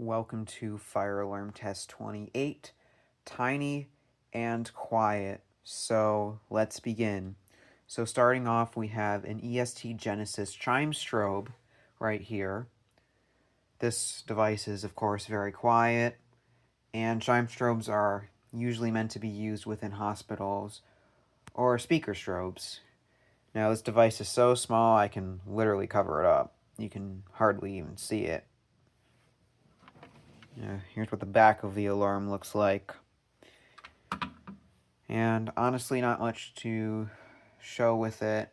Welcome to Fire Alarm Test 28, Tiny and Quiet. So let's begin. So starting off, we have an EST Genesis chime strobe right here. This device is, of course, very quiet, and chime strobes are usually meant to be used within hospitals or speaker strobes. Now, this device is so small I can literally cover it up. You can hardly even see it. Here's what the back of the alarm looks like. And honestly, not much to show with it.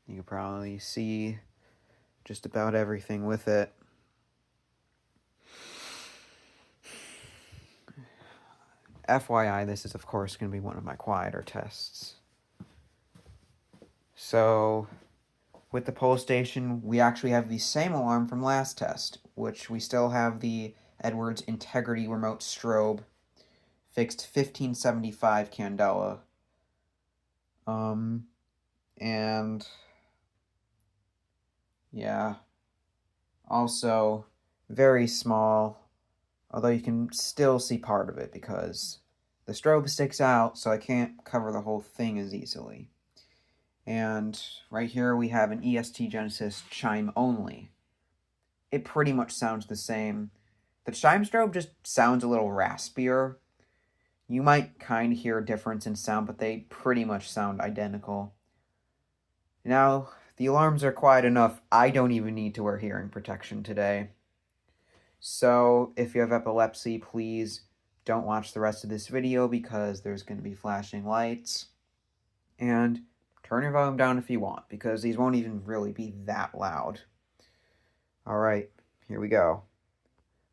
You can probably see just about everything with it. FYI, this is of course going to be one of my quieter tests. So, with the Pole Station, we actually have the same alarm from last test, which we still have the Edwards Integrity Remote Strobe, fixed 1575 candela. And yeah, also very small, although you can still see part of it because the strobe sticks out, so I can't cover the whole thing as easily. And right here we have an EST Genesis chime only. It pretty much sounds the same. The chime strobe just sounds a little raspier. You might kind of hear a difference in sound, but they pretty much sound identical. Now, the alarms are quiet enough, I don't even need to wear hearing protection today. So, if you have epilepsy, please don't watch the rest of this video because there's going to be flashing lights. And turn your volume down if you want, because these won't even really be that loud. Alright, here we go.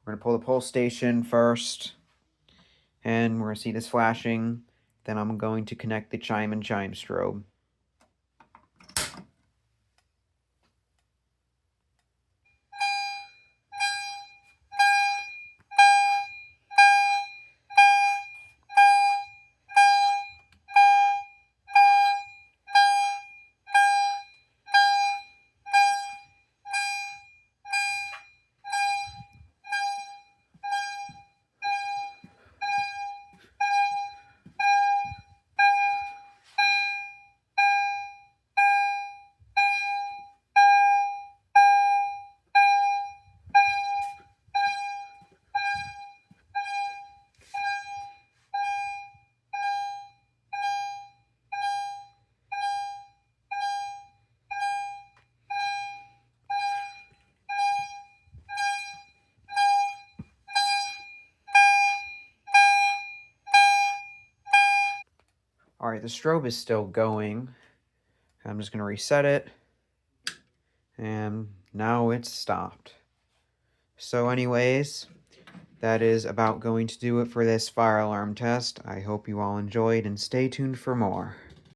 We're going to pull the Pole Station first, and we're going to see this flashing. Then I'm going to connect the chime and chime strobe. Alright, the strobe is still going. I'm just going to reset it. And now it's stopped. So anyways, that is about going to do it for this fire alarm test. I hope you all enjoyed and stay tuned for more.